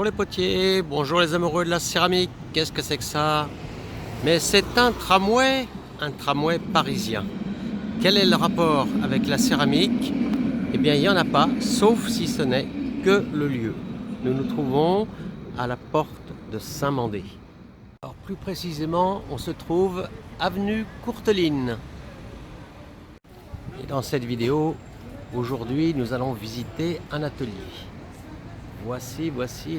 les potiers, bonjour les amoureux de la céramique. Qu'est-ce que c'est que ça? Mais c'est un tramway parisien. Quel est le rapport avec la céramique? Eh bien, il n'y en a pas, sauf si ce n'est que le lieu. Nous nous trouvons à la porte de Saint-Mandé. Alors, plus précisément, on se trouve avenue Courteline. Et dans cette vidéo, aujourd'hui, nous allons visiter un atelier. Voici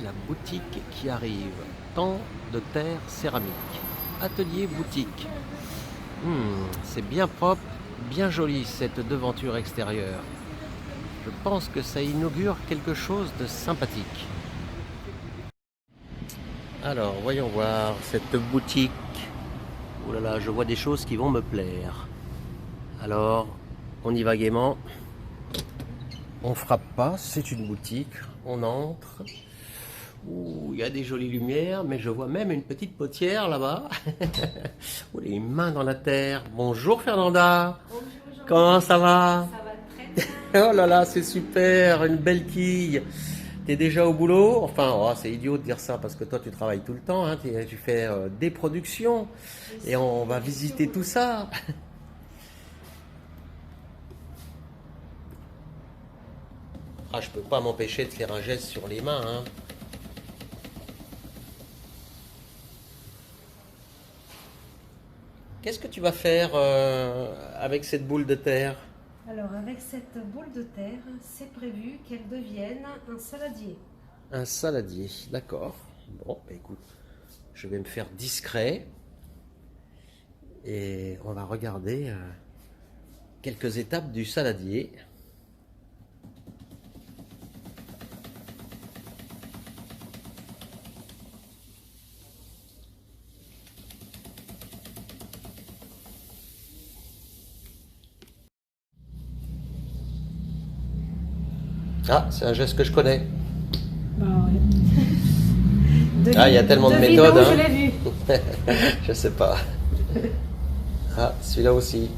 la boutique qui arrive. Temps de terre céramique. Atelier boutique. C'est bien propre, bien joli cette devanture extérieure. Je pense que ça inaugure quelque chose de sympathique. Alors, voyons voir cette boutique. Oh là là, je vois des choses qui vont me plaire. Alors, on y va gaiement. On frappe pas, c'est une boutique. On entre. Ouh, il y a des jolies lumières, mais je vois même une petite potière là-bas. Oh, les mains dans la terre. Bonjour Fernanda. Bonjour. Comment ça va? Ça va très bien. Oh là là, c'est super, une belle quille. T'es déjà au boulot? Enfin, oh, c'est idiot de dire ça parce que toi tu travailles tout le temps, hein. Tu fais des productions et on va visiter tout ça. Ah, je peux pas m'empêcher de faire un geste sur les mains, hein. Qu'est-ce que tu vas faire avec cette boule de terre? Alors, avec cette boule de terre, c'est prévu qu'elle devienne un saladier. Un saladier, d'accord. Bon, bah écoute, je vais me faire discret et on va regarder quelques étapes du saladier. Ah, c'est un geste que je connais. Bah ouais. Ah, il y a tellement de Devinons, méthodes. je Hein. l'ai vu. Je sais pas. Ah, celui-là aussi.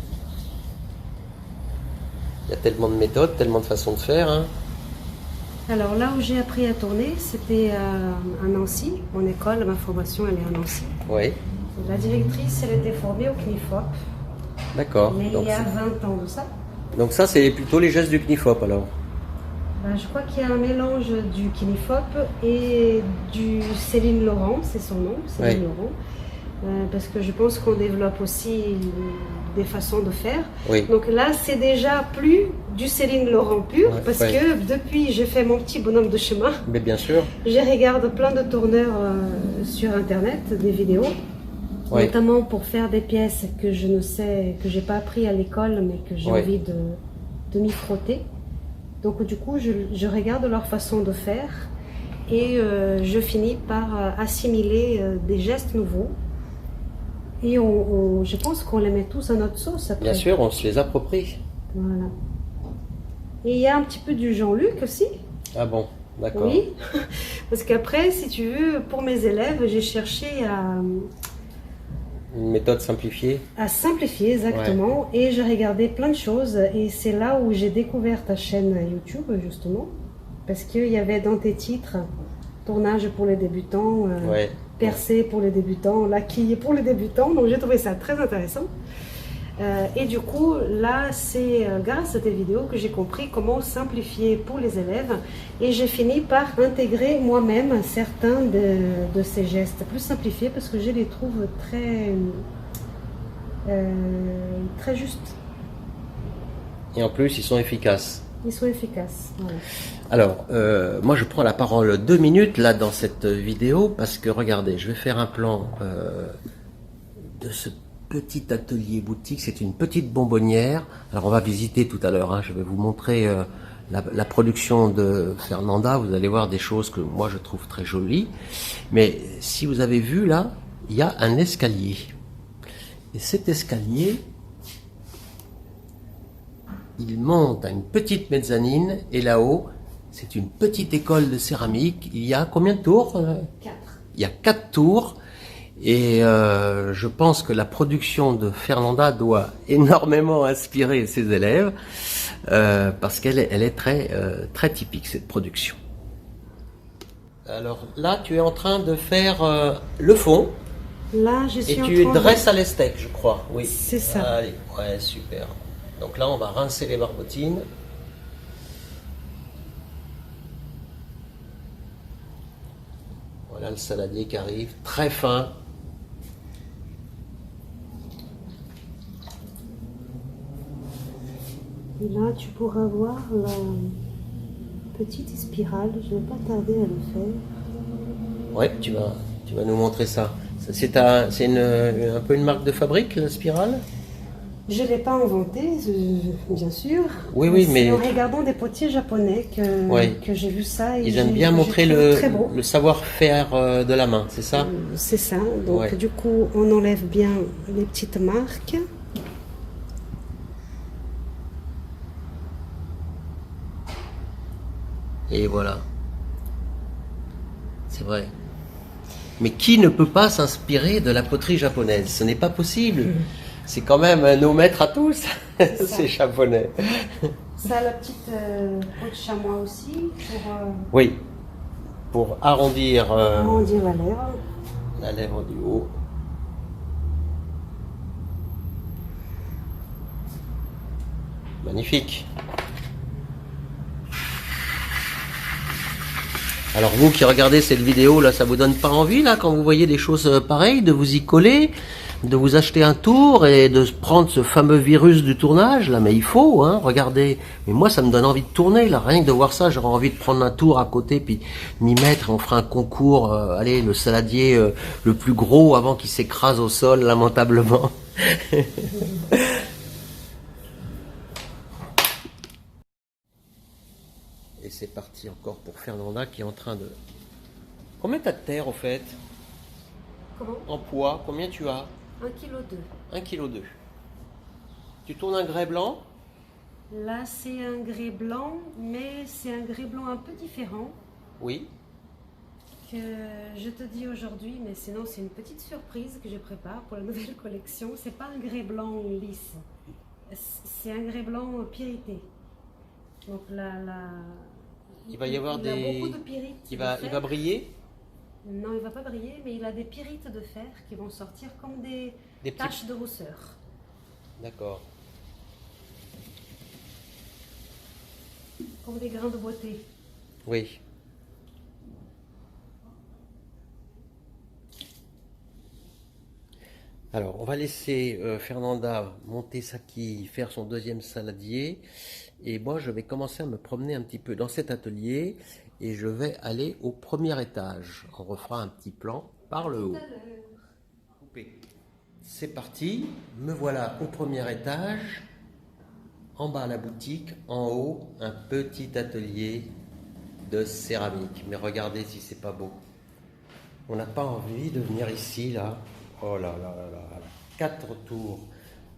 Il y a tellement de méthodes, tellement de façons de faire. Hein. Alors là où j'ai appris à tourner, c'était à Nancy, mon école, ma formation elle est à Nancy. Oui. La directrice, elle était formée au CNIFOP, D'accord. mais il y a 20 ans de ça. Donc ça, c'est plutôt les gestes du CNIFOP alors. Ben, je crois qu'il y a un mélange du KiniFop et du Céline Laurent, c'est son nom, Céline Laurent. Parce que je pense qu'on développe aussi des façons de faire. Oui. Donc là, c'est déjà plus du Céline Laurent pur, parce que depuis j'ai fait mon petit bonhomme de chemin. Mais bien sûr. Je regarde plein de tourneurs sur internet, des vidéos, notamment pour faire des pièces que je ne sais, que j'ai pas appris à l'école, mais que j'ai envie de m'y frotter. Donc du coup, je regarde leur façon de faire et je finis par assimiler des gestes nouveaux. Et je pense qu'on les met tous à notre sauce après. Bien sûr, on se les approprie. Voilà. Et il y a un petit peu du Jean-Luc aussi. Ah bon, d'accord. Oui, parce qu'après, si tu veux, pour mes élèves, j'ai cherché Une méthode simplifiée. à simplifier exactement, et j'ai regardé plein de choses, et c'est là où j'ai découvert ta chaîne YouTube justement, parce qu'il y avait dans tes titres tournage pour les débutants, percé pour les débutants, la quille pour les débutants, donc j'ai trouvé ça très intéressant. Et du coup, là, c'est grâce à tes vidéos que j'ai compris comment simplifier pour les élèves, et j'ai fini par intégrer moi-même certains de ces gestes plus simplifiés parce que je les trouve très justes. Et en plus, ils sont efficaces. Ils sont efficaces. Voilà. Alors, moi je prends la parole 2 minutes là dans cette vidéo parce que regardez, je vais faire un plan de ce petit atelier boutique. C'est une petite bonbonnière. Alors on va visiter tout à l'heure, hein. Je vais vous montrer la production de Fernanda. Vous allez voir des choses que moi je trouve très jolies. Mais si vous avez vu là, il y a un escalier. Et cet escalier, il monte à une petite mezzanine et là-haut, c'est une petite école de céramique. Il y a combien de tours? 4. Il y a 4 tours. Et je pense que la production de Fernanda doit énormément inspirer ses élèves parce qu'elle est très typique, cette production. Alors là, tu es en train de faire le fond Là, je et suis en tu train dresses à l'estec, je crois. Oui. C'est ça. Allez, ouais, super. Donc là, on va rincer les barbotines. Voilà le saladier qui arrive, très fin. Et là, tu pourras voir la petite spirale. Je ne vais pas tarder à le faire. Ouais, tu vas nous montrer ça. C'est un peu une marque de fabrique, la spirale? Je ne l'ai pas inventé, bien sûr. Oui, oui, C'est mais en regardant des potiers japonais ouais. que j'ai vu ça. Et Ils aiment bien montrer très beau. le savoir-faire de la main, c'est ça? C'est ça. Donc, Ouais. du coup, on enlève bien les petites marques. Et voilà. C'est vrai. Mais qui ne peut pas s'inspirer de la poterie japonaise? Ce n'est pas possible. C'est quand même nos maîtres à tous, ces japonais. Ça a la petite peau de chamois aussi pour Oui, pour arrondir arrondir la lèvre. la lèvre du haut. Magnifique. Alors vous qui regardez cette vidéo là, ça vous donne pas envie là quand vous voyez des choses pareilles de vous y coller, de vous acheter un tour et de prendre ce fameux virus du tournage là, mais il faut hein, regardez. Mais moi ça me donne envie de tourner là, rien que de voir ça, j'aurais envie de prendre un tour à côté puis m'y mettre, on fera un concours, allez le saladier le plus gros avant qu'il s'écrase au sol lamentablement. Et c'est parti encore pour Fernanda qui est en train de... Combien t'as de terre au fait? Comment? En poids, combien tu as? 1,2 kg. 1,2 kg. Tu tournes un grès blanc? Là, c'est un grès blanc, mais c'est un grès blanc un peu différent Oui. que je te dis aujourd'hui, mais sinon c'est une petite surprise que je prépare pour la nouvelle collection. C'est pas un grès blanc lisse, c'est un grès blanc pyrité. Donc Il va y avoir il a beaucoup de pyrites Il de va fer. briller? Non, il va pas briller, mais il a des pyrites de fer qui vont sortir comme des Des petits... taches de rousseur. D'accord. Comme des grains de beauté. Oui. Alors, on va laisser Fernanda monter sa quille, faire son deuxième saladier. Et moi, je vais commencer à me promener un petit peu dans cet atelier. Et je vais aller au premier étage. On refera un petit plan par le haut. C'est parti. Me voilà au premier étage. En bas, la boutique. En haut, un petit atelier de céramique. Mais regardez si c'est pas beau. On n'a pas envie de venir ici, là. Oh là là là là. 4 tours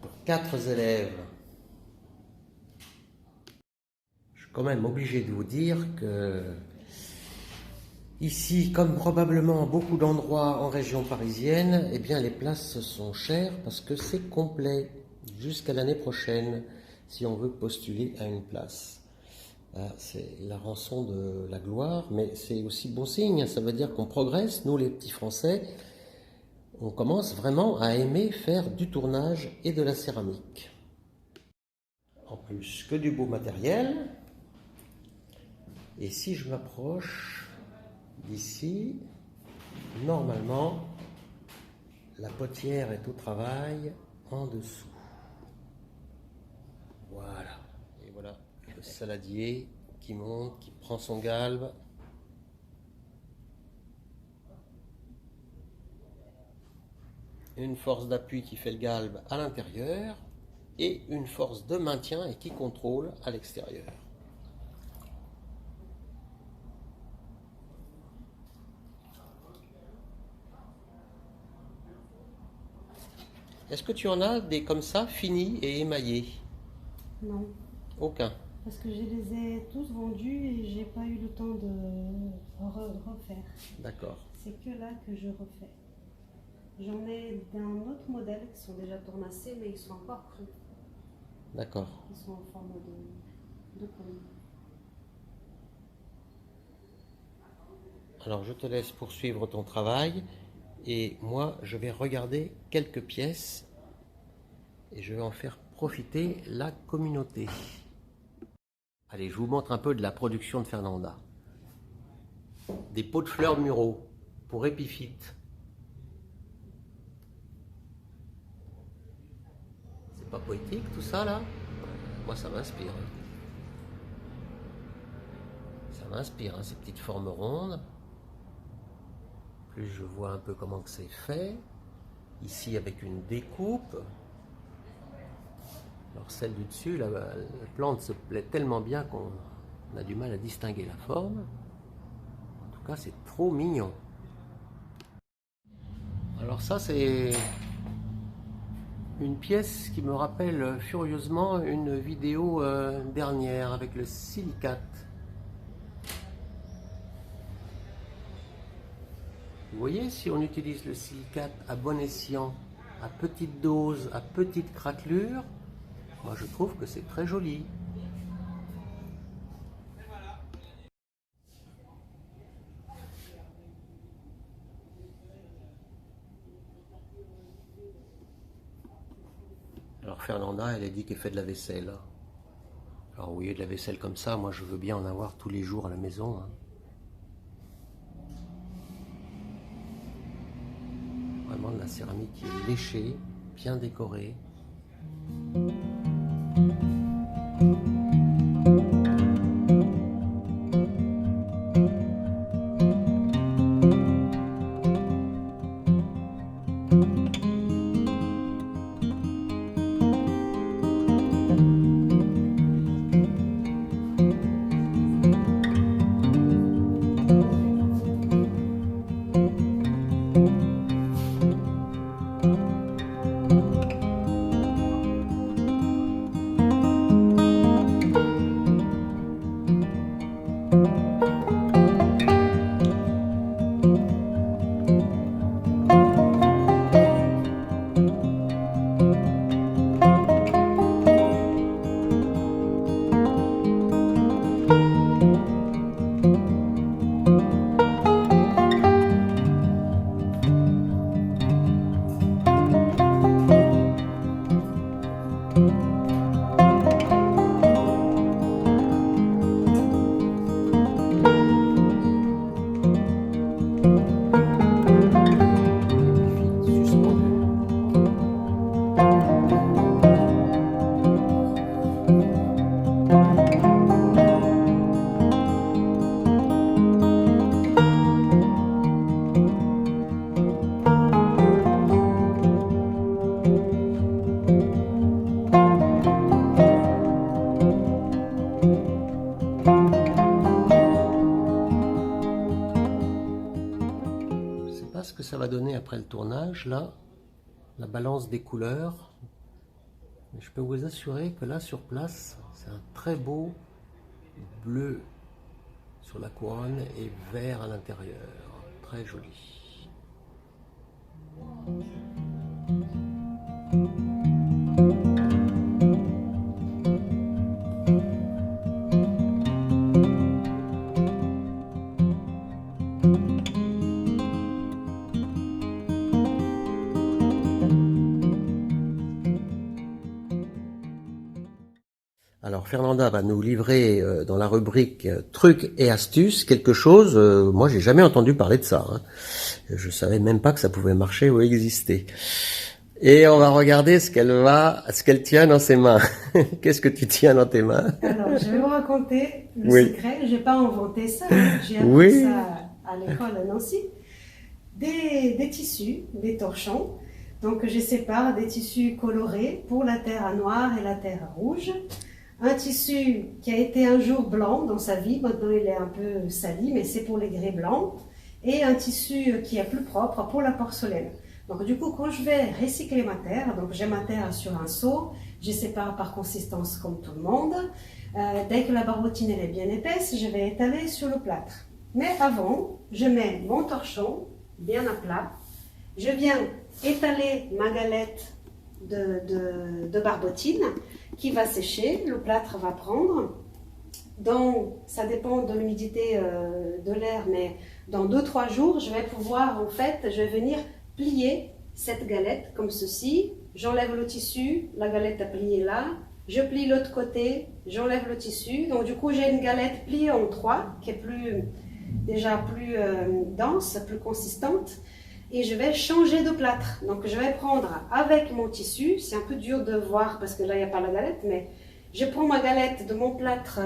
pour 4 élèves. Je suis quand même obligé de vous dire que ici, comme probablement beaucoup d'endroits en région parisienne, eh bien les places sont chères parce que c'est complet jusqu'à l'année prochaine si on veut postuler à une place. C'est la rançon de la gloire, mais c'est aussi bon signe, ça veut dire qu'on progresse, nous les petits Français, on commence vraiment à aimer faire du tournage et de la céramique. En plus que du beau matériel, et si je m'approche d'ici, normalement, la potière est au travail en dessous. Voilà, et voilà le saladier qui monte, qui prend son galbe. Une force d'appui qui fait le galbe à l'intérieur et une force de maintien et qui contrôle à l'extérieur. Est-ce que tu en as des comme ça, finis et émaillés? Non. Aucun. Parce que je les ai tous vendus et j'ai pas eu le temps de refaire. D'accord. C'est que là que je refais. J'en ai d'un autre modèle qui sont déjà tournassés, mais ils sont encore crus. D'accord. Ils sont en forme de cône. Alors je te laisse poursuivre ton travail et moi je vais regarder quelques pièces et je vais en faire profiter la communauté. Allez, je vous montre un peu de la production de Fernanda. Des pots de fleurs muraux pour épiphyte. C'est pas poétique tout ça là? Moi ça m'inspire. Ça m'inspire, hein, ces petites formes rondes. Plus je vois un peu comment que c'est fait. Ici avec une découpe. Alors celle du dessus, la plante se plaît tellement bien qu'on a du mal à distinguer la forme. En tout cas, c'est trop mignon. Alors ça, c'est une pièce qui me rappelle furieusement une vidéo dernière avec le silicate. Vous voyez, si on utilise le silicate à bon escient, à petite dose, à petite craquelure, moi je trouve que c'est très joli. Alors Fernanda, elle a dit qu'elle fait de la vaisselle. Alors vous voyez, de la vaisselle comme ça, moi je veux bien en avoir tous les jours à la maison. Hein. Vraiment de la céramique qui est léchée, bien décorée. Ce que ça va donner après le tournage, là, la balance des couleurs. Mais je peux vous assurer que là, sur place, c'est un très beau bleu sur la couronne et vert à l'intérieur. Très joli. Alors Fernanda va nous livrer dans la rubrique trucs et astuces quelque chose, moi j'ai jamais entendu parler de ça, hein. Je savais même pas que ça pouvait marcher ou exister. Et on va regarder ce qu'elle tient dans ses mains. Qu'est-ce que tu tiens dans tes mains? Alors je vais vous raconter le secret, j'ai pas inventé ça, hein. J'ai appris ça à l'école à Nancy. Des tissus, des torchons, donc je sépare des tissus colorés pour la terre noire et la terre rouge. Un tissu qui a été un jour blanc dans sa vie, maintenant il est un peu sali, mais c'est pour les grès blancs. Et un tissu qui est plus propre pour la porcelaine. Donc du coup, quand je vais recycler ma terre, donc j'ai ma terre sur un seau, je sépare par consistance comme tout le monde. Dès que la barbotine elle est bien épaisse, je vais étaler sur le plâtre. Mais avant, je mets mon torchon bien à plat. Je viens étaler ma galette de barbotine qui va sécher, le plâtre va prendre. ça dépend de l'humidité de l'air, mais dans 2-3 jours, je vais pouvoir, en fait, je vais venir plier cette galette comme ceci. J'enlève le tissu, la galette à plier là. Je plie l'autre côté, j'enlève le tissu. Donc du coup, j'ai une galette pliée en 3 qui est déjà plus dense, plus consistante. Et je vais changer de plâtre. Donc je vais prendre avec mon tissu, c'est un peu dur de voir parce que là il n'y a pas la galette, mais je prends ma galette de mon plâtre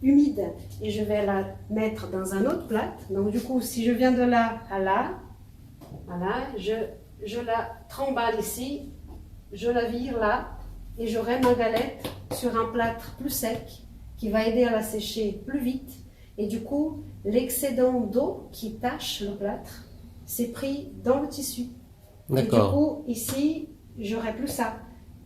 humide et je vais la mettre dans un autre plâtre. Donc du coup, si je viens de là à là, voilà, je la tremballe ici, je la vire là et j'aurai ma galette sur un plâtre plus sec qui va aider à la sécher plus vite. Et du coup, l'excédent d'eau qui tache le plâtre, c'est pris dans le tissu. Et du coup, ici, j'aurai plus ça.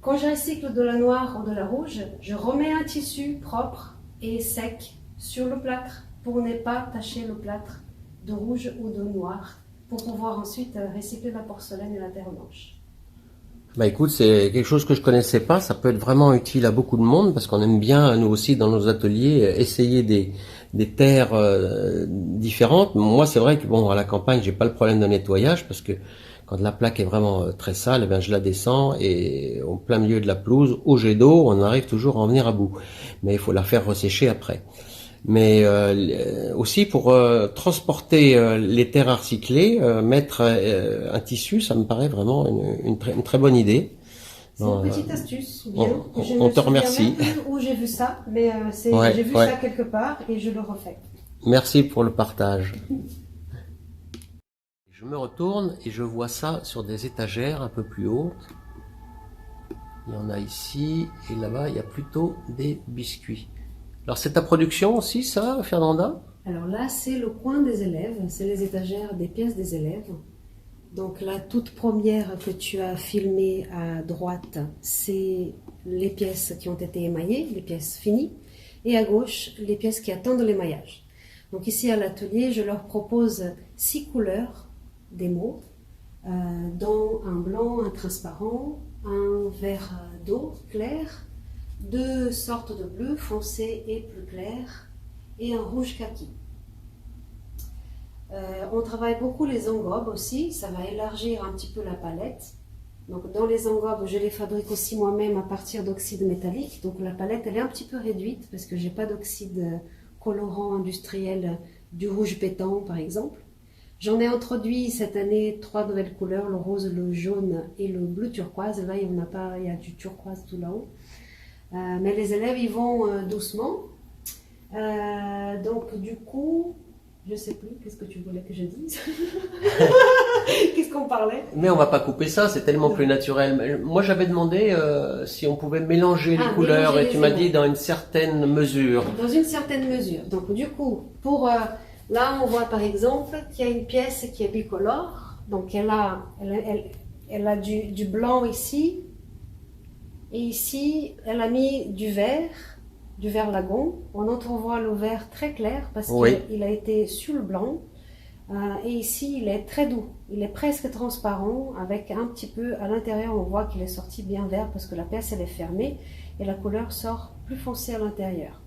Quand je recycle de la noire ou de la rouge, je remets un tissu propre et sec sur le plâtre pour ne pas tacher le plâtre de rouge ou de noir, pour pouvoir ensuite recycler la porcelaine et la terre blanche. Bah écoute, c'est quelque chose que je connaissais pas, ça peut être vraiment utile à beaucoup de monde parce qu'on aime bien, nous aussi, dans nos ateliers, essayer des terres différentes. Moi, c'est vrai que bon, à la campagne, j'ai pas le problème de nettoyage parce que quand la plaque est vraiment très sale, eh bien, je la descends et au plein milieu de la pelouse, au jet d'eau, on arrive toujours à en venir à bout. Mais il faut la faire ressécher après. Mais aussi pour transporter les terres à recycler, mettre un tissu, ça me paraît vraiment une très bonne idée. C'est une petite astuce. Bien. On te remercie. Où j'ai vu ça, mais j'ai vu ça quelque part et je le refais. Merci pour le partage. Je me retourne et je vois ça sur des étagères un peu plus hautes. Il y en a ici et là-bas, il y a plutôt des biscuits. Alors c'est ta production aussi, ça, Fernanda? Alors là, c'est le coin des élèves, c'est les étagères des pièces des élèves. Donc la toute première que tu as filmée à droite, c'est les pièces qui ont été émaillées, les pièces finies. Et à gauche, les pièces qui attendent l'émaillage. Donc ici à l'atelier, je leur propose 6 couleurs d'émaux, dont un blanc, un transparent, un vert d'eau clair, 2 sortes de bleu foncé et plus clair, et un rouge kaki. On travaille beaucoup les engobes aussi, ça va élargir un petit peu la palette. Donc dans les engobes, je les fabrique aussi moi-même à partir d'oxyde métallique. Donc la palette, elle est un petit peu réduite parce que j'ai pas d'oxyde colorant industriel du rouge pétant par exemple. J'en ai introduit cette année 3 nouvelles couleurs, le rose, le jaune et le bleu turquoise. Là, il n'y en a pas, il y a du turquoise tout là-haut. Mais les élèves, ils vont doucement. Donc du coup, je sais plus, qu'est-ce que tu voulais que je dise? Qu'est-ce qu'on parlait? Mais on va pas couper ça, c'est tellement plus naturel. Moi, j'avais demandé si on pouvait mélanger les couleurs et tu m'as dit dans une certaine mesure. Dans une certaine mesure. Donc du coup, pour là, on voit par exemple qu'il y a une pièce qui est bicolore. Donc elle a du blanc ici. Et ici, elle a mis du vert lagon. On entrevoit le vert très clair parce qu'il a été sur le blanc. Et ici, il est très doux. Il est presque transparent avec un petit peu à l'intérieur. On voit qu'il est sorti bien vert parce que la pièce, elle est fermée et la couleur sort plus foncée à l'intérieur.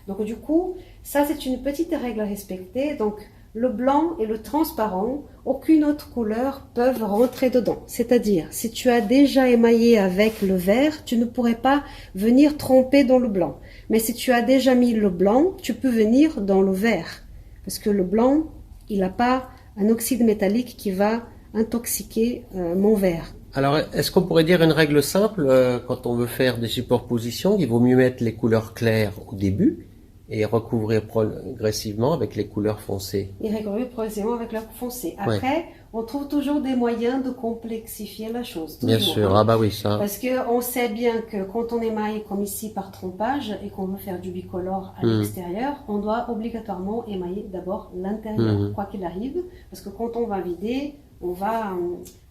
Donc du coup, ça c'est une petite règle à respecter. Donc le blanc et le transparent, aucune autre couleur peuvent rentrer dedans. C'est-à-dire, si tu as déjà émaillé avec le vert, tu ne pourrais pas venir tremper dans le blanc. Mais si tu as déjà mis le blanc, tu peux venir dans le vert. Parce que le blanc, il n'a pas un oxyde métallique qui va intoxiquer mon verre. Alors, est-ce qu'on pourrait dire une règle simple quand on veut faire des superpositions, il vaut mieux mettre les couleurs claires au début et recouvrir progressivement avec les couleurs foncées? Et recouvrir progressivement avec les couleurs foncées. Après, on trouve toujours des moyens de complexifier la chose. Toujours, bien sûr, ah bah oui, ça. Parce qu'on sait bien que quand on émaille comme ici par trompage et qu'on veut faire du bicolore à l'extérieur, on doit obligatoirement émailler d'abord l'intérieur, quoi qu'il arrive. Parce que quand on va vider, on va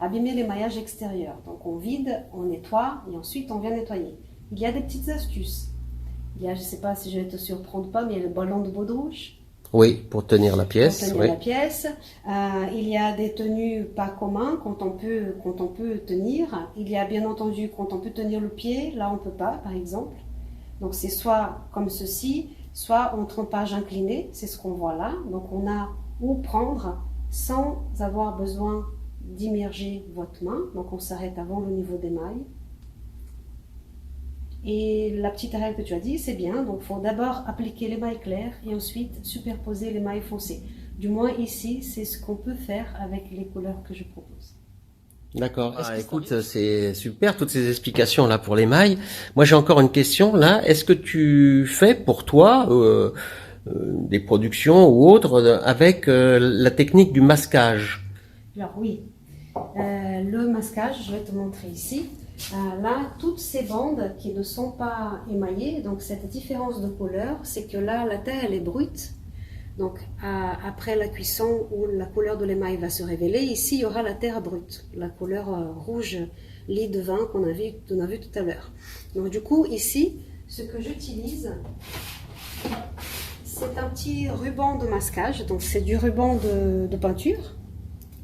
abîmer l'émaillage extérieur. Donc on vide, on nettoie et ensuite on vient nettoyer. Il y a des petites astuces. Il y a, je ne sais pas si je vais te surprendre pas, mais il y a le ballon de baudruche. Oui, pour tenir la pièce. Pour tenir la pièce. Il y a des tenues pas communs quand on peut tenir. Il y a bien entendu quand on peut tenir le pied, là on ne peut pas par exemple. Donc c'est soit comme ceci, soit en trempage incliné, c'est ce qu'on voit là. Donc on a où prendre sans avoir besoin d'immerger votre main. Donc on s'arrête avant le niveau des mailles. Et la petite règle que tu as dit, c'est bien. Donc il faut d'abord appliquer les mailles claires et ensuite superposer les mailles foncées. Du moins ici, c'est ce qu'on peut faire avec les couleurs que je propose. D'accord. Écoute, c'est super toutes ces explications là pour les mailles. Moi, j'ai encore une question là. Est-ce que tu fais pour toi des productions ou autres avec la technique du masquage? Alors oui, le masquage, je vais te montrer ici. Là, toutes ces bandes qui ne sont pas émaillées, donc cette différence de couleur, c'est que là, la terre, elle est brute. Donc, après la cuisson où la couleur de l'émail va se révéler, ici, il y aura la terre brute, la couleur rouge lit de vin qu'on a vu tout à l'heure. Donc, du coup, ici, ce que j'utilise, c'est un petit ruban de masquage. Donc, c'est du ruban de peinture,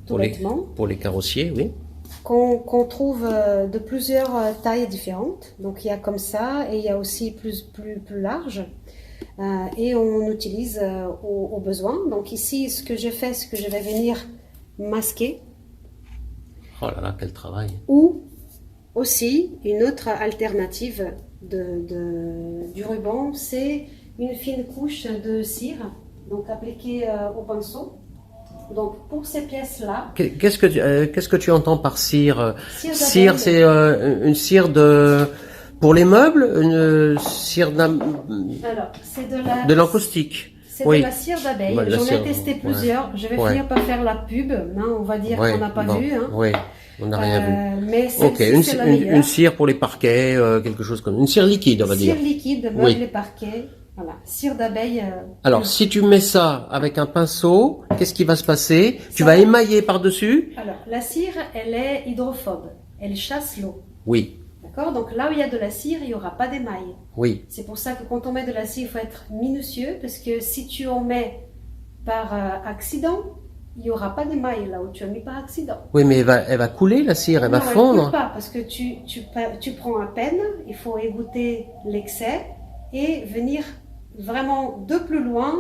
tout bêtement. Pour les carrossiers, oui. Qu'on trouve de plusieurs tailles différentes. Donc, il y a comme ça et il y a aussi plus large. Et on utilise au besoin. Donc ici, ce que je fais, c'est que je vais venir masquer. Oh là là, quel travail! Ou aussi, une autre alternative du ruban, c'est une fine couche de cire, donc appliquée au pinceau. Donc pour ces pièces-là... Qu'est-ce que tu entends par cire? Cire, c'est une cire de... Pour les meubles, une cire Alors, c'est de l'encaustique. C'est de la cire d'abeille. J'en ai testé plusieurs. Je vais finir par faire la pub. Non, on va dire qu'on n'a pas vu. Hein. Oui, on n'a rien vu. Mais une cire pour les parquets, quelque chose comme une cire liquide, on va dire. Cire liquide, meubles et parquets. Voilà, cire d'abeille. Alors, si tu mets ça avec un pinceau, qu'est-ce qui va se passer? Tu vas émailler par-dessus? Alors, la cire, elle est hydrophobe. Elle chasse l'eau. Oui. D'accord? Donc là où il y a de la cire, il n'y aura pas d'émail. Oui. C'est pour ça que quand on met de la cire, il faut être minutieux, parce que si tu en mets par accident, il n'y aura pas d'émail là où tu as mis par accident. Oui, mais elle va couler la cire, elle va fondre. Elle ne coule pas, parce que tu prends à peine, il faut égoutter l'excès et venir vraiment de plus loin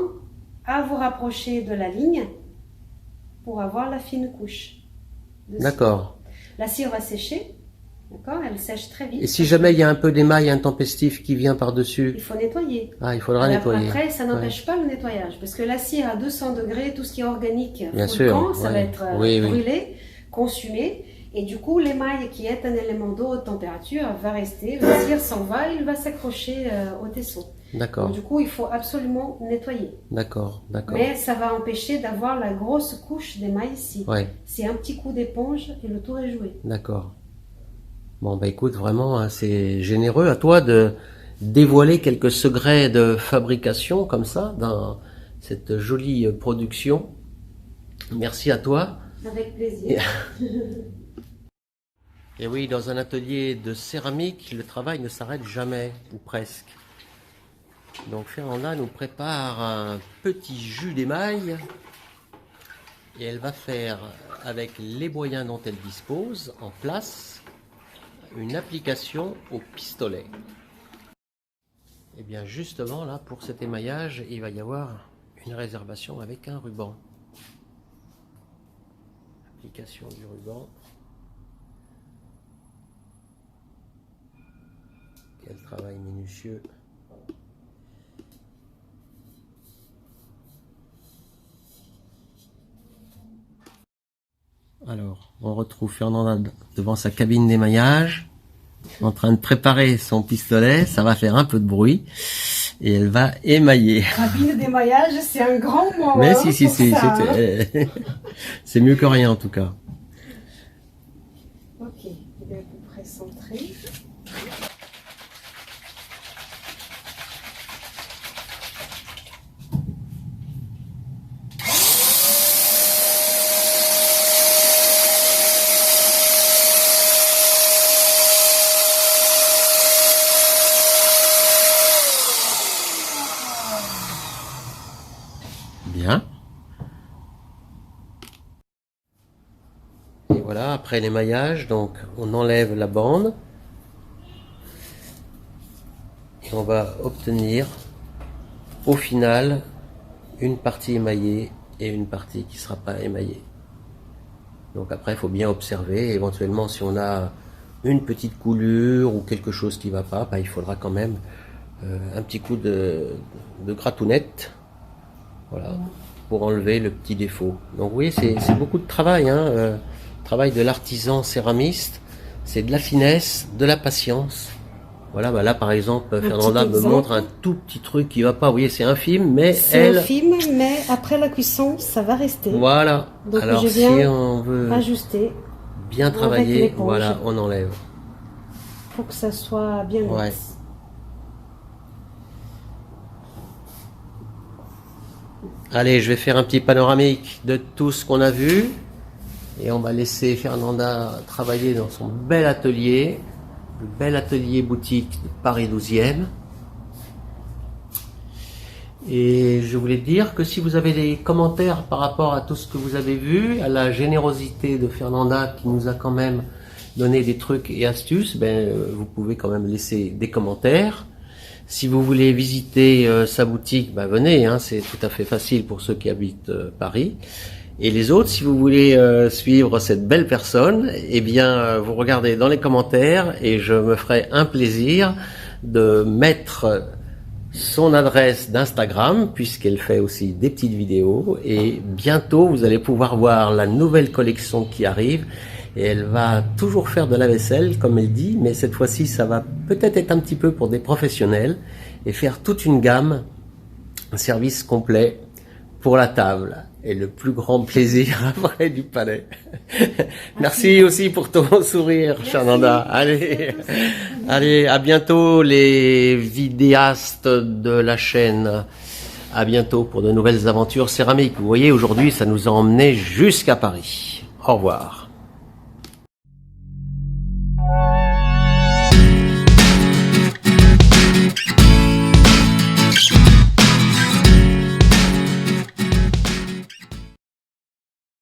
à vous rapprocher de la ligne pour avoir la fine couche. D'accord. La cire va sécher. D'accord, elle sèche très vite. Et si jamais il y a un peu d'émail intempestif qui vient par-dessus? Il faut nettoyer. Ah, il faudra nettoyer. Après, ça n'empêche pas le nettoyage, parce que la cire à 200 degrés, tout ce qui est organique, bien sûr, ça va être brûlé, consumé, et du coup, l'émail qui est un élément de haute température va rester, la cire s'en va, il va s'accrocher au tesson. D'accord. Du coup, il faut absolument nettoyer. D'accord, d'accord. Mais ça va empêcher d'avoir la grosse couche d'émail ici. Ouais. C'est un petit coup d'éponge et le tour est joué. D'accord. Bon, bah écoute, vraiment, hein, c'est généreux à toi de dévoiler quelques secrets de fabrication comme ça, dans cette jolie production. Merci à toi. Avec plaisir. Et oui, dans un atelier de céramique, le travail ne s'arrête jamais, ou presque. Donc Fernanda nous prépare un petit jus d'émail et elle va faire, avec les moyens dont elle dispose, en place, une application au pistolet. Et bien justement là, pour cet émaillage, il va y avoir une réservation avec un ruban. Application du ruban. Quel travail minutieux. Alors, on retrouve Fernanda devant sa cabine d'émaillage, en train de préparer son pistolet. Ça va faire un peu de bruit et elle va émailler. Cabine d'émaillage, c'est un grand mot. Mais hein, si, c'est mieux que rien en tout cas. Ok, il est à peu près centré. Bien. Et voilà, après l'émaillage, donc on enlève la bande et on va obtenir au final une partie émaillée et une partie qui ne sera pas émaillée. Donc après, il faut bien observer. Éventuellement, si on a une petite coulure ou quelque chose qui ne va pas, il faudra quand même un petit coup de gratounette, voilà, pour enlever le petit défaut. Donc oui, c'est beaucoup de travail, hein, travail de l'artisan céramiste. C'est de la finesse, de la patience. Voilà, là par exemple, Fernanda me montre un tout petit truc qui va pas. Vous voyez, c'est infime, mais c'est infime, mais après la cuisson, ça va rester. Voilà. Donc alors je viens si on veut ajuster, bien travailler, voilà, on enlève. Pour que ça soit bien net. Ouais. Allez, je vais faire un petit panoramique de tout ce qu'on a vu. Et on va laisser Fernanda travailler dans son bel atelier. Le bel atelier boutique de Paris 12e. Et je voulais dire que si vous avez des commentaires par rapport à tout ce que vous avez vu, à la générosité de Fernanda qui nous a quand même donné des trucs et astuces, vous pouvez quand même laisser des commentaires. Si vous voulez visiter sa boutique, venez, hein, c'est tout à fait facile pour ceux qui habitent Paris. Et les autres, si vous voulez suivre cette belle personne, vous regardez dans les commentaires et je me ferai un plaisir de mettre son adresse d'Instagram puisqu'elle fait aussi des petites vidéos et bientôt vous allez pouvoir voir la nouvelle collection qui arrive et elle va toujours faire de la vaisselle comme elle dit, mais cette fois-ci ça va peut-être être un petit peu pour des professionnels et faire toute une gamme, un service complet pour la table. Et le plus grand plaisir après du palais. Merci aussi pour ton sourire, Fernanda. Allez, à bientôt les vidéastes de la chaîne. À bientôt pour de nouvelles aventures céramiques. Vous voyez, aujourd'hui, ça nous a emmenés jusqu'à Paris. Au revoir.